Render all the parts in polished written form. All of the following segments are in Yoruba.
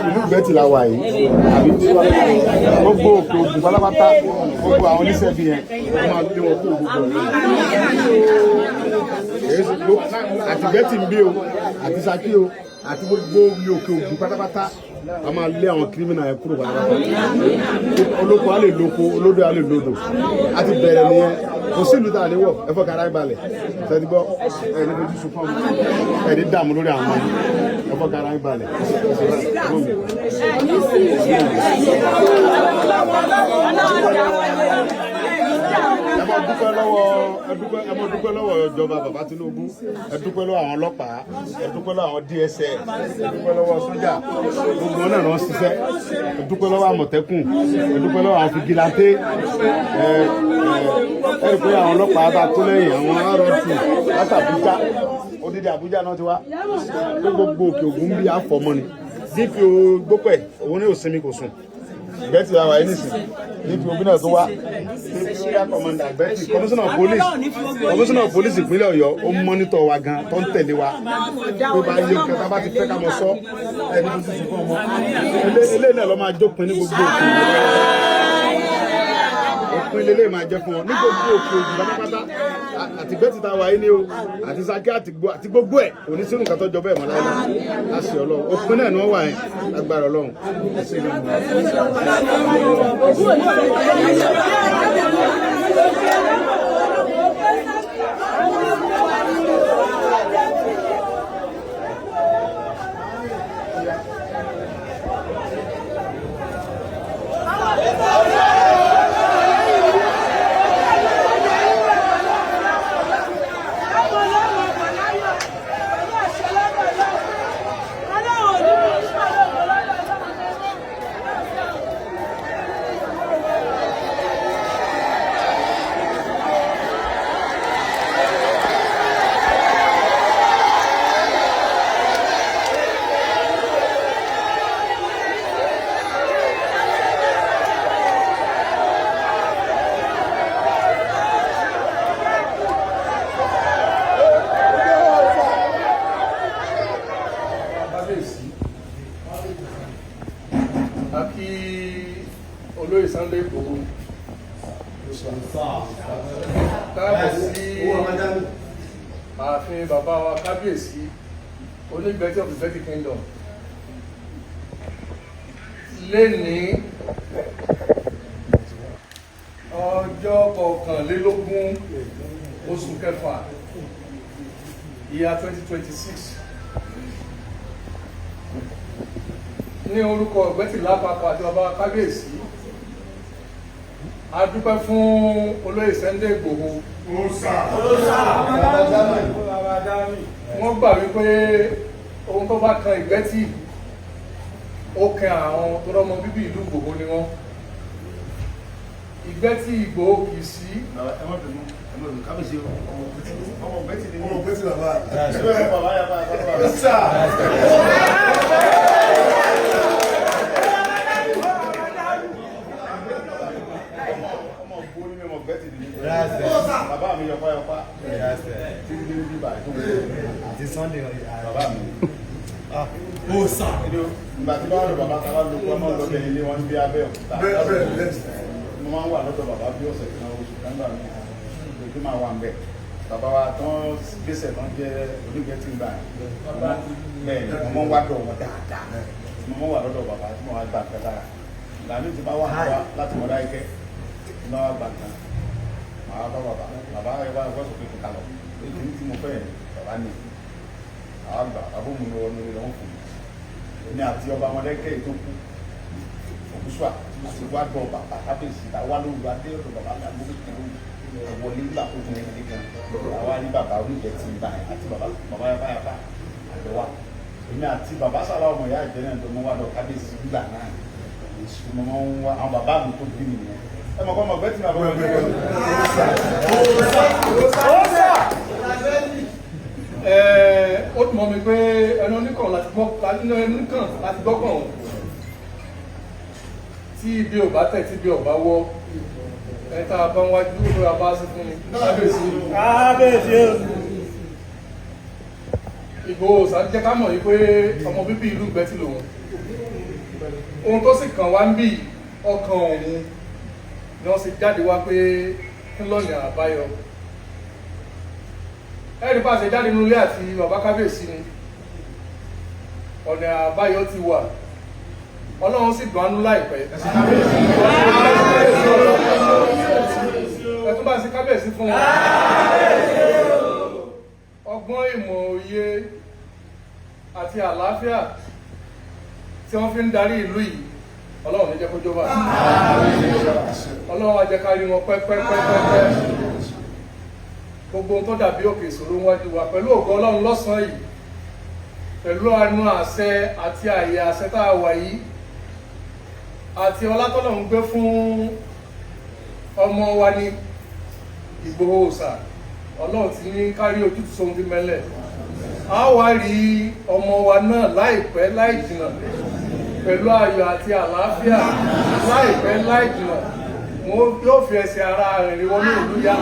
Ìlú Bẹ́tì la wà yìí, àbí gbogbo òkè òkun pátápátá, gbogbo àwọn oníṣẹ́ bí yẹn, wọ́n máa gbé wọn kó gbogbo àti Bẹ́tì ń bí o, àti Ṣakí o, àti gbogbo òkè òkun pátápátá, a máa lé àwọn kírímìnà yẹn kúrò pátápátá. Olóko á lè lóko, olódò á lè lódò, a ti bẹ̀rẹ̀ nìyẹn. Kò sí ìlú tá a lè wọ̀ ẹ fọ́ kára ìbalẹ̀ ṣẹ́ni gbọ́ ẹni fojú sùn fún ẹni dààmú lórí àwọn ọmọ ẹ fọ́ kára ìbalẹ̀. ẹ mọ dúpẹ́ lọ́wọ́ ìjọba bàbá Tinubu, ẹ dúpẹ́ lọ́wọ́ àwọn ọlọ́pàá, ẹ dúpẹ́ lọ́wọ́ àwọn DSS, ẹ dúpẹ́ lọ́wọ́ sójà, gbogbo náà ló ń ṣiṣẹ́, ẹ dúpẹ́ lọ́wọ́ Àmọ̀tẹ́kùn, ẹ dúpẹ́ lọ́wọ́ àwọn fìgìláńtẹ́, ẹ rí pé àwọn ọlọ́pàá bá tó lẹ́yìn àwọn ROT láti Àbújá, odidi Àbújá náà ti wá, pé gbogbo òkè ògùn bí àfọmọ́ ni DPO gbópẹ̀ òun ní òsinmi kò sùn. Bẹ́tì la wà yìí nìsín DPO bí náà tó wá area commander Bẹ́tì commissioner of police ìpínlẹ̀ Ọ̀yọ́ ó mọ́nítọ̀ wa gan tó ń tẹ̀lé wa tó bá yẹ kẹta bá ti fẹ́ ká mọ sọ ẹni tó ti sùn fún ọmọ eléyìí náà lọ́ máa jópin ní gbogbo òkè ilé máa jẹ fún ọ ní gbogbo òkè òjò pátápátá àti Bẹ́tì tá a wà yìí ni o àti Ṣakí àti gbogbo ẹ̀ òní sínú nǹkan tó jọ bẹ́ẹ̀ mọ́ láyé láti Ọlọ́run òpin náà ni wọ́n wà yẹn lágbára Ọlọ́run ẹ̀sìn ìlú. Olóyè Sunday Igboho káàbọ̀ sí ààfin bàbá wa kábíyèsí Onígbẹ̀tì of the Bẹ́tì Kingdom lénìí ọjọ́ 21 oṣù kẹfà ìyá 2026 ní orúkọ Bẹ́tì lápapọ̀ àti bàbá kábíyèsí a dúpẹ́ fún Olóyè Sunday Igboho wọ́n gbà wípé ohun tó bá kan Ìgbẹ́tì ó kan àwọn tó rọ́mọ bíbí ìlú Ìgbòho ni wọ́n. Ìgbẹ́tì Ìgbòho kì í sí. kábíyèsí ọmọ Bẹ́tì ni ọmọ Bẹ́tì bàbá bàbá mi yọpá yọpá títí dé bí báyìí àti Sunday bàbá mi. ó sà. ìgbà tí bá wà lọ bàbá tá a bá lo pé ọmọ lọ́bẹ̀ ilé wọn bí abẹ́ òkúta. mo máa ń wà lọ́dọ̀ bàbá bí ọ̀sẹ̀ kan oṣù kan gbà mí lójú máa wà ń bẹ̀. bàbá wa tán gbèsè tán jẹ́ Onígbẹ̀tì gbà bẹ́ẹ̀ mo máa ń wá dọ̀ wọn dáadáa mo máa ń wà lọ́dọ̀ bàbá tí mo wá gbà kẹta ìlànà tí bá wà láti mọ̀dá ike tí bá wà gbà kan màá bá bàbá ẹ wá ẹgbẹ́ sọ̀kè kíkà lọ èyí tí mo fẹ́ bàbá ni àwọn àgbà àbómu ni wọn ní wọn fún mi ní àti ọba Mọdákẹ́kẹ́ tó kú Ògúnṣúà àti wá dọ̀ bàbá kábíyèsí àwa ló wà dé ọ̀dọ̀ bàbá àgbà gbogbo wọlé nígbà tó fún ẹni kan àwa ní bàbá Onígbẹ̀tì báyìí àti bàbá yàbá àgbẹ̀wà èmi àti bàbá sàlá ọmọ ìyá ìjẹ́ náà tó mọ́ wá dọ̀ kábíyèsí nígbà náà mo máa ń wá àwọn bàbá mi tó bí mi nìyẹn ẹ mọ̀ kọ́ ọmọ Bẹ́tì náà bọ́ ó tún mọ̀ mi pé ẹnu oníkàn láti gbọ́kàn tí ibi ò bá tẹ̀ tí ibi ò bá wọ́ ẹ̀ta bá ń wájú ló ra bá sí fún mi. kábíyèsí o. Ìgbòho Òòṣà jẹ́ ká mọ̀ yí pé ọmọ bíbí ìlú Ìgbẹ́tì lòun. Ohun tó sì kàn wá ń bì ọkàn òun ni wọ́n sì jáde wá pé kí lọ́nà àbáyọ. Ẹ̀rí bá ṣe jáde nínú ilé àti bàbá kábíyèsí ni ọ̀nà àbáyọ ti wà. Ọlọ́run sì dùn ánú láìpẹ́. Ẹ̀tún bá ṣe kábíyèsí fún wọn. Ọgbọ́n ìmọ̀ òye àti àlàáfíà tí wọ́n fi ń darí ìlú yìí Ọlọ́run ní jẹ́ kó jọba. Ọlọ́run á jẹ́ ká rí wọn pẹ́pẹ́pẹ́pẹ́. Gbogbo ohun tó dàbí òkè ìṣòro wájú wa pẹ̀lú ògo Ọlọ́run lọ́sàn-án yìí pẹ̀lú àánú àṣẹ àti àyè àṣẹ tá a wà yìí àti ọlátọ́lọ́run gbé fún ọmọ wa ní Ìgbòho Òòṣà. Ọlọ́run ti ní kárí ojútùú sóhun tí mẹ́lẹ̀. A wá rí ọmọ wa náà láìpẹ́ láì jìnà pẹ̀lú ayọ̀ àti àlàáfíà láìpẹ́ láì jìnà. Wọ́n yóò fi ẹsẹ̀ ara rẹ̀ rí wọnú ìlú yá.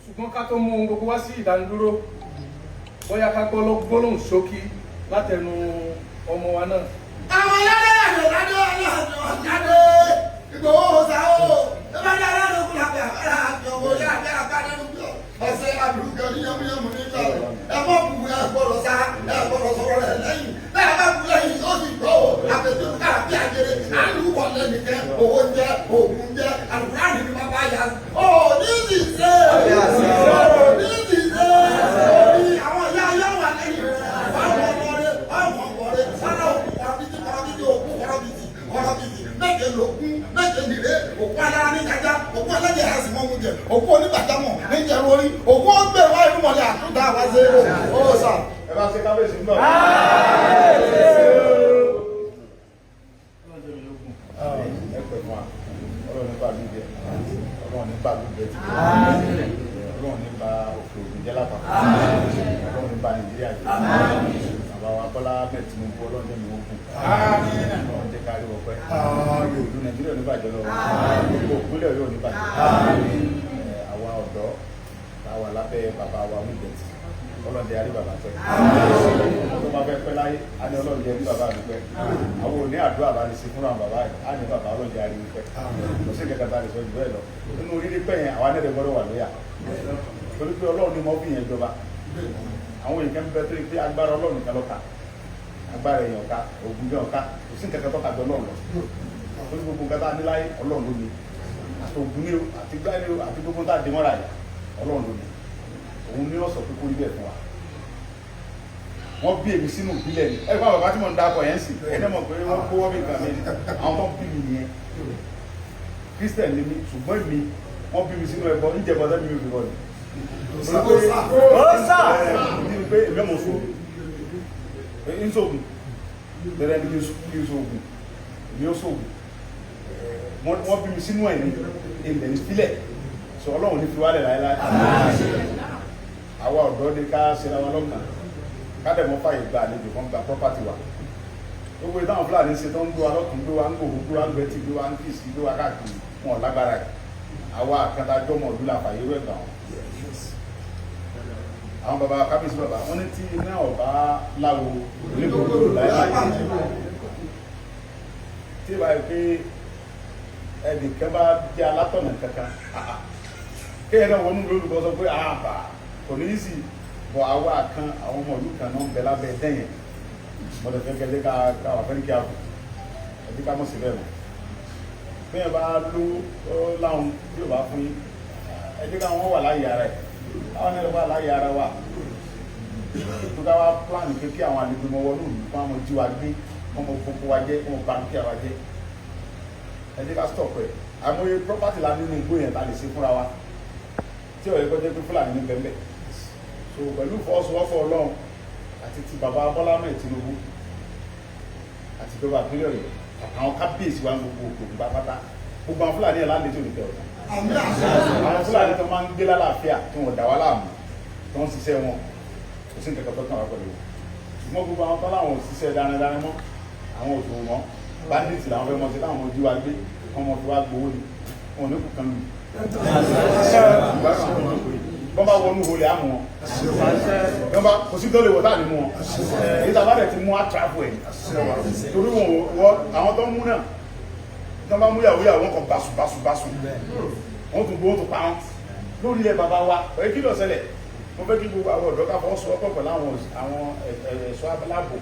Ṣùgbọ́n ká tó mú ohun gbogbo wá sí ìdánidúró, bóyá ká gbólóhùn ṣókí látẹnu ọmọ wa náà. Àwọn ọlọ́dẹ Ìgbòho Òòṣà o, ẹ bá dá lọ́dún kúlọ̀ àbẹ̀ àbẹ̀rẹ̀ àti ọmọ ilé àbẹ̀ àbẹ̀rẹ̀ ẹsẹ̀ àbúrúkẹ ní yẹmúyẹmú nígbà rẹ̀. Ẹ mọ̀ bù ẹ gbọ́dọ̀ sá ẹ gbọ́dọ̀ sọ̀rọ̀ rẹ̀ lẹ́yìn. Bẹ́ẹ̀ bá bù lẹ́yìn ó sì gbọ́ o, àbẹ̀tẹ̀ káàbí àjẹrẹ, àlùkò lẹ́nìkẹ́, owó ń jẹ́, òògùn jẹ́, àlùkùránì ni bàbá yà. Ó ní ti ṣe ní ti ṣe àwọn ìyá ayé wà lẹ́yìn rẹ̀. Àwọn ọmọdé, àwọn ọmọdé, sára òkú kọ́rọ́bìtì méje lókun méje nìre òkú alára ní kájá òkú ẹlẹ́jẹ̀ ẹ̀sìn mọ́ mú jẹ òkú onígbàjámọ̀ ní jẹ̀rù orí òkú ọgbẹ́ wa ìlú mọ̀lẹ́ àtúndà wá sí Òòṣà. Ẹ bá ṣe kábíyèsí ń bọ̀. Ẹ pẹ̀ fún wa, Ọlọ́run nípa lóde, Ọlọ́run nípa lóde ti jẹ́, Ọlọ́run nípa òkè òkè jẹ́ lápapọ̀, Ọlọ́run nípa Nàìjíríà jẹ́. Bàbá wa Bọ́lá Ahmed Tinubu Ọlọ́run jẹ́ mi ó kù. Ọlọ́run jẹ́ kárí wọ́pẹ́. Ìlú Nàìjíríà ò ní bàjẹ́ lọ́wọ́. Gbogbo ìpínlẹ̀ yóò ní bàjẹ́. Àwa ọ̀dọ́ àwa lábẹ́ bàbá wa Onígbẹ̀tì. Ọlọ́run jẹ́ àrí bàbá pẹ́. Tó bá fẹ́ pẹ́ láyé, á ní Ọlọ́run jẹ́ àrí bàbá mi pẹ́. Àwọn ò ní àdúrà bá lè ṣe fúnra bàbá yìí, á ní bàbá Ọlọ́run jẹ́ àrí mi pẹ́. Kò sí nǹkan tá a lè sọ jù bẹ́ẹ̀ lọ. Nínú orílẹ̀ pẹ́ yẹn, àwa nẹ́ẹ̀dẹ̀ gbọ́dọ̀ wà lóyà. Torí pé Ọlọ́run ni mo fi yẹn jọba. Àwọn èèyàn ń bẹ tó pé agbára Ọlọ́run nìkan ló kà. Agbára èèyàn ká, ògùn gan ká, kò sí nǹkan tó kà jọ Ọlọ́run lọ. Torí gbogbo nǹkan tá a ní láyé Ọlọ́run ló ní. Àti ògùn ní o, àti gbá ní o, àti gbogbo tá a dé mọ́ra yìí Ọlọ́run ló ní. Òun ní ọ̀sọ̀ pé kó rí bẹ́ẹ̀ fún wa. Wọ́n bí èmi sínú ìbílẹ̀ ni. Ẹ fún àwọn bàbá tí mo ń dákọ̀ yẹn sì, ẹni mọ̀ pé wọ́n kó wọ́n bí nǹkan mi. Àwọn tó ń bí mi nìyẹn. Christian ni mi, ṣùgbọ́n mi, wọ́n bí mi sínú ẹbọ, ìjẹbọ sẹ́mi mi ò fi bọ̀ ni. Òòṣà. Ní pé èmi ọmọ sóògùn. Ń sóògùn. Bẹ̀rẹ̀ ni kí n sóògùn. Èmi ó sóògùn. Wọ́n bí mi sínú ẹ̀ ní ilẹ̀ ní sílẹ̀. Sọ Ọlọ́run ní fi wálẹ̀ láéláé. Àwa ọ̀dọ́ ni ká ṣe ra wọn lọ́kàn. Ká dẹ̀ mọ́ fàyè gba àlejò kan gba property wa. Gbogbo ìdáhùn Fúlàní ṣe tó ń gbé wa lọ́tún, gbé wa ń gbòòrò, gbé wa ń gbẹ́tì, gbé wa ń kìsì, gbé wa káàkiri. Wọn lágbára ẹ̀. Àwa àkàtàjọ́mọ̀ ìlú la fàyè rẹ̀ gbà wọn. Àwọn bàbá kábíyèsí bàbá wọn ní tí iná ọba láwo onígbòkúrò láyé tí ìbá yìí pé ẹnìkan bá jẹ́ alátọ̀nà kankan kéèyàn náà wọnú lórúkọ sọ pé àbà kò ní í sì bọ̀ àwa kan àwọn ọmọ ìlú kan náà ń bẹ lábẹ́ dẹ́yìn mọ̀lẹ́ fẹ́kẹ́ ká wà fẹ́ni kí a bò ẹbí ká mọ̀ sí bẹ́ẹ̀ mọ̀ kéèyàn bá ló láwọn tí ò bá fún yín ẹbí ká wọ́n wà láyé ara ẹ̀ àwọn ẹni wà láyé ara wa tó ká wá plan pé kí àwọn àlejò mọ wọnú ìlú fún àwọn jí wa gbé wọn mọ gbogbo wa jẹ wọn bá dúkìá wa jẹ ẹ jẹ́ ká stop ẹ àmọye property la nínú igbó yẹn ta lè ṣe fúnra wa tí ọ̀rẹ́ kọjá pé Fúlàní ní bẹ́ẹ̀ so pẹ̀lú ìfọwọ́sowọ́pọ̀ Ọlọ́run àti ti bàbá Bọ́lá Ahmed Tinubu àti ìjọba ìpínlẹ̀ Ọ̀yọ́ àwọn kábíyèsí wa gbogbo òkú pátá gbogbo àwọn Fúlàní ẹ̀ láǹdẹ̀ tó ní tẹ̀ ọ̀tá àwọn Fúlàní tó máa ń gbé lálàáfíà tí wọ́n dà wá láàmú tó ń ṣiṣẹ́ wọn kò sí nǹkan tó kàn wá pẹ̀lú ṣùgbọ́n gbogbo àwọn tó láwọn òṣìṣẹ́ dáradára mọ́ àwọn òṣòwò mọ́ bandits làwọn fẹ́ mọ̀ sí táwọn ọmọ ojú wa gbé ọmọ fi wá gbowó ni wọn ní kù kan lù bọ́n bá wọnú olè àmú wọn bọ́n bá kò sí tó lè wọ̀ táà ní mú wọn èyí tàbá rẹ̀ ti mú àtàbù ẹ̀ torí wọn àwọn tó ń mú náà tó bá mú yàwó wọn kàn báṣubáṣu wọn tún gbó tó pa wọn lórí ilẹ̀ bàbá wa ọ̀rẹ́ kí ló ṣẹlẹ̀ mo fẹ́ kí gbogbo àwọn ọ̀dọ́ ká fọwọ́ sọ ọ̀pọ̀ pẹ̀lú àwọn ẹ̀ṣọ́ aláàbò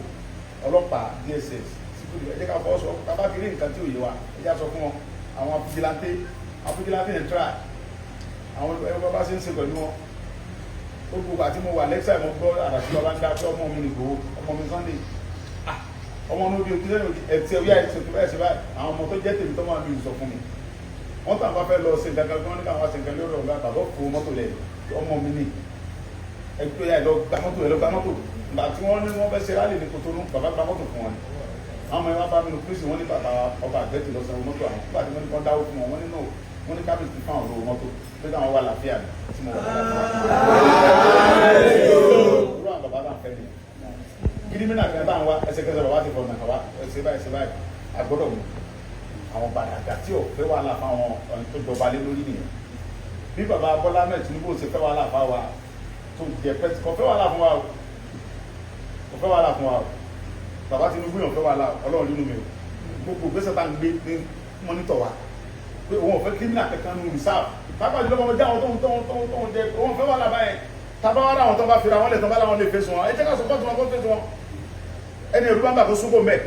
ọlọ́pàá DSS síkúrú ẹ̀jẹ̀ ká fọwọ́ sọ ọ̀pọ̀ ká bá kiri nǹkan tí ò yé wa ẹ̀jẹ̀ sọ fún wọn àwọn fìjìláńtì yẹn tíra àwọn ẹgbẹ́ bá ṣe ń ṣe pẹ̀lú wọn ó gbogbo àti mo wà lẹ́ksà mo gbọ́ àdàtí bàbá ń dá pé ọmọ mi nìgbò ọmọ mi Sunday ọmọ ní obi òkú lẹ́nu ẹ̀tì ẹ̀wí àìsàn tó bẹ́ẹ̀ ṣe báyìí àwọn ọmọ tó jẹ́ tèmi tó máa mi sọ fún mi wọ́n tàn bá fẹ́ lọ ṣe nǹkan kan ní káwọn ṣe nǹkan lórí ọ̀gá bàbá fún mọ́tò lẹ̀ ọmọ mi ní ẹgbẹ́ yà lọ gba mọ́tò ìgbà tí wọ́n ní wọ́n fẹ́ ṣe rálì ní Kòtónú bàbá gba mọ́tò fún wọn àwọn ọmọ ẹ̀wá bá mi nù kírísì wọ́n ní bàbá ọba àgbẹ̀tì lọ sanwó mọ́tò àwọn nígbà tí wọ́n ní kọ́ dáwó fún wọn wọ́n ní náà wọ́n ní kábíyèsí fún àwọn olówó mọ́tò pé káwọn wà láfíà tí mo wà gírímìnà kan bá ń wá ẹsẹ̀kẹsẹ̀ bàbá ti fọ̀nà kàwá ẹsẹ̀ báyìí agbọ́dọ̀ mú àwọn bàdàgà tí ò fẹ́ wàhálà fáwọn tó jọba lé lórí nìyẹn bí bàbá Bọ́lá mẹ́ẹ̀ Tinubu ṣe fẹ́ wàhálà fáwa tó jẹ pẹ́tì kò fẹ́ wàhálà fún wa o kò fẹ́ wàhálà fún wa o bàbá Tinubu yàn fẹ́ wàhálà Ọlọ́run nínú mi o gbogbo gbèsè tá à ń gbé ní mọ́nítọ̀ wa pé òun ò fẹ́ kírímìnà kankan nù rìsáàfù pápá ìjọba ọmọdé àwọn tó ń jẹ òun fẹ́ wàhálà báyẹn tabawara àwọn tó bá fira wọn lè tán bá láwọn lè fèsì wọn ẹ jẹ́ ká sọ fọ́tún wọn kó fèsì wọn ẹni ẹ̀rú bá ń bà kó súnbò mẹ́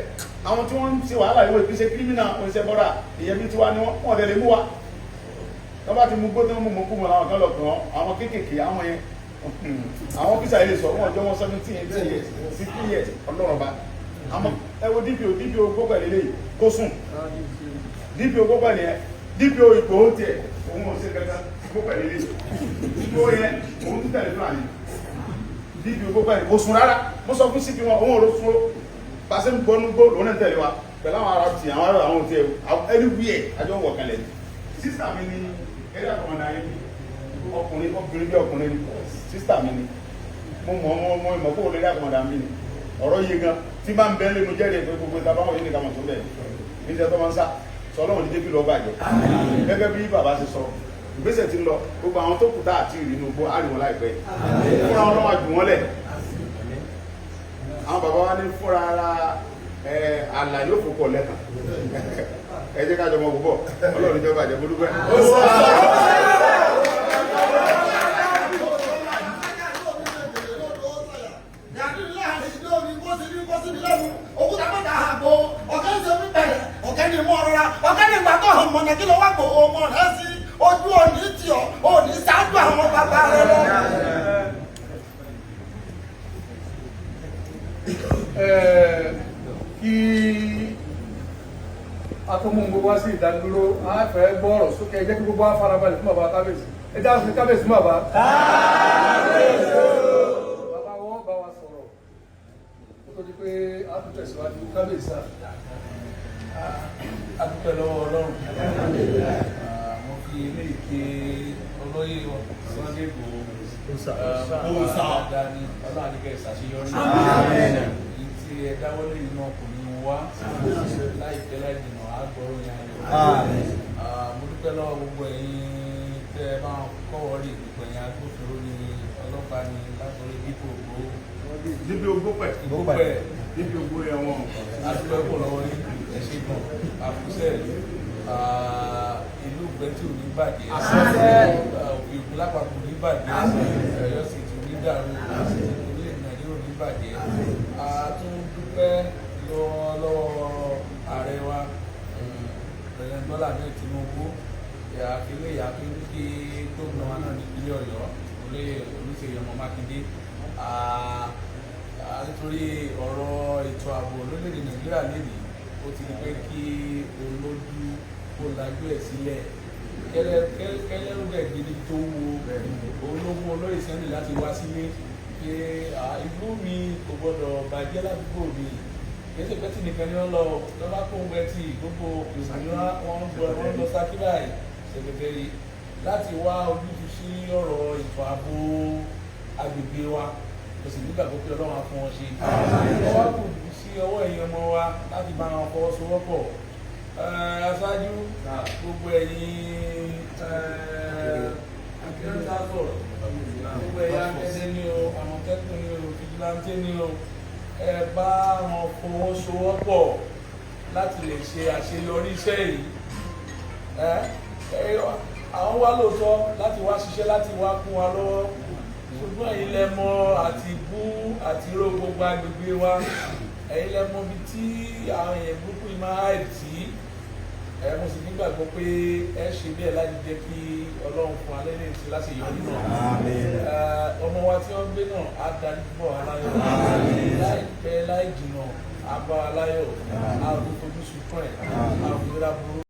àwọn tí wọ́n ń ṣe wàhálà ìwé ìpínṣẹ́ kírímìnà oníṣẹ́ bọ́dà ìyẹn bí tiwa ni wọ́n tẹ̀lé mú wa tó bá ti mú gbó tó ń mú kú mọ́ làwọn kan lọ pè wọ́n àwọn kéékèèké àwọn yẹn àwọn fíṣà ilé sọ wọn jọ wọn 17 years 16 years ọlọ́run bá àmọ́ ẹ wo DPO gbogbo ẹ̀ lélẹ́yìí kó sùn DPO gbogbo ẹ̀ nìyẹn DPO ipò ó tiẹ̀ òun ò ṣe kankan gbogbo ẹ̀ lélẹ́yìí ipò yẹn òun tún tẹ̀lé fúlàní DPO gbogbo ẹ̀ kò sùn rárá mo sọ fún CP wọn òun ò ló fún pàṣẹ ń gbọ́nú gbó lónà tẹ̀lé wa pẹ̀lú àwọn ará ti àwọn ará àwọn tiẹ̀ ẹni wíyẹ̀ àjọ wọ̀ kalẹ̀ sísà mi ni ẹ̀rí àkọ́mọ̀dá yẹn ọkùnrin obìnrin bí ọkùnrin ni sísà mi ni mo mọ̀ ìmọ̀ kó lórí àkọ́mọ̀dá mi ni ọ̀rọ̀ yìí gan tí máa ń bẹ́ lé mo jẹ́rìí pé gbogbo ìta báwọn yìí nìkan mọ̀ tó bẹ̀ ní ìṣẹ́ tó máa ń sá sọ ọlọ́run ní jẹ́kí lọ bàjẹ́ gẹ́gẹ́ bí bàbá ti sọ ìgbésẹ̀ ti ń lọ gbogbo àwọn tó kù tá àti ìrìnà ogbó àríwọ̀n láìpẹ́ fúnra wọn lọ́wọ́ jù wọ́n lẹ̀ àwọn bàbá wa ní fúnra ara àlà yóò fò pọ̀ lẹ́kàn ẹ jẹ́ ká jọ mọ púpọ̀ ọlọ́run jọba àjẹ́ bolúgbẹ́. ọ̀kẹ́ni mọ́ ọ̀rọ̀ ra ọ̀kẹ́ni ìgbà tó hàn mọ̀nà kí ló wá gbò ọmọ rẹ̀ sí ojú òní tì ọ́ òní ṣáájú àwọn bàbá rẹ̀ lọ. Kí atọ́mú gbogbo wá sí ìdádúró a fẹ́ gbọ́ ọ̀rọ̀ sókè ẹ jẹ́ kí gbogbo wa farabalẹ̀ fún bàbá kábíyèsí ẹ dá sí kábíyèsí fún bàbá. Bàbá wọn bá wa sọ̀rọ̀ kó tó di pé a tún tẹ̀síwájú kábíyèsí adúpẹ́ lọ́wọ́ Ọlọ́run mo fi ilé ìké olóyè Sunday Igboho dání ọlọ́àdìgẹ́ ìṣàṣeyọrí èyí tí ẹ dáwọ́lé inú ọkùnrin wá láìpẹ́ láì jìnnà àgbọ̀rọ̀ yẹn ayọ̀ mo dúpẹ́ lọ́wọ́ gbogbo ẹ̀yin tẹ́ ẹ máa kọ́wọ́ rí gbogbo ẹ̀yin agbófinró ní ọlọ́pàá ní látọ̀rí dípò ògbó níbi ogbó pẹ̀ níbi ogbó yẹn wọn. adúpẹ́ pọ̀ lọ́wọ́ yín ẹ̀ṣẹ̀ gan àkúṣẹ́ ìlú gbẹ́tì ò ní bàjẹ́ òkè òkun lápapọ̀ ní bàjẹ́ Ọ̀yọ́ sì tún ní dàrú orílẹ̀ Nàìjíríà ò ní bàjẹ́ a tún dúpẹ́ lọ́wọ́ ààrẹ wa President Bọ́lá Ahmed Tinubu àfilé ìyàfin kí gómìnà wa náà ní ìpínlẹ̀ Ọ̀yọ́ Olúṣèyí ọmọ Mákindé nítorí ọ̀rọ̀ ètò ààbò lórílẹ̀-èdè Nàìjíríà lèdè ó ti pé kí olójú kó lajú ẹ̀ sílẹ̀ kẹ́lẹ́rú dẹ̀ gidi tó wo ológun olóyè sẹ́ni láti wá sílé pé ìlú mi kò gbọ́dọ̀ bàjẹ́ ládùúgbò mi kẹ́sẹ̀ pẹ́tì nìkan ni wọ́n lọ lọ́ba kó ń bẹ́tì gbogbo ìsìnkú wọn lọ sákíláì sẹ̀kẹ̀tẹ̀rì láti wá ojútùú sí ọ̀rọ̀ ètò ààbò agbègbè wa kò sì nígbàgbọ́ pé Ọlọ́run á fún wọn ṣe wọ́n wá kù sí ọwọ́ ẹ̀yin ọmọ wa láti bá wọn fọwọ́sowọ́pọ̀ aṣáájú gbogbo ẹ̀yin akérèdọ́sọ̀ gbogbo ẹ̀yin akẹ́sẹ́ ní o Àmọ̀tẹ́kùn ní o fìjìláńtì ní o ẹ bá wọn fọwọ́sowọ́pọ̀ láti lè ṣe àṣeyọrí iṣẹ́ yìí àwọn wá lóòótọ́ láti wá ṣiṣẹ́ láti wá kún wa lọ́wọ́ ṣùgbọ́n ẹ̀yin lẹ mọ̀ àti bú àti ró gbogbo agbègbè wa ẹ̀yin lẹ mọ̀ bí tí àwọn èèyàn burúkú yìí máa àìtí mo sì nígbàgbọ́ pé ẹ ṣe bẹ́ẹ̀ láti jẹ́ kí Ọlọ́run fún alẹ́ lè ti láti yọrí náà ọmọ wa tí wọ́n gbé náà á darí bọ̀ aláyọ̀ láìpẹ́ láì jìnnà á bá aláyọ̀ á ò ní fojú sunkún ẹ̀ á ò ní ra burú.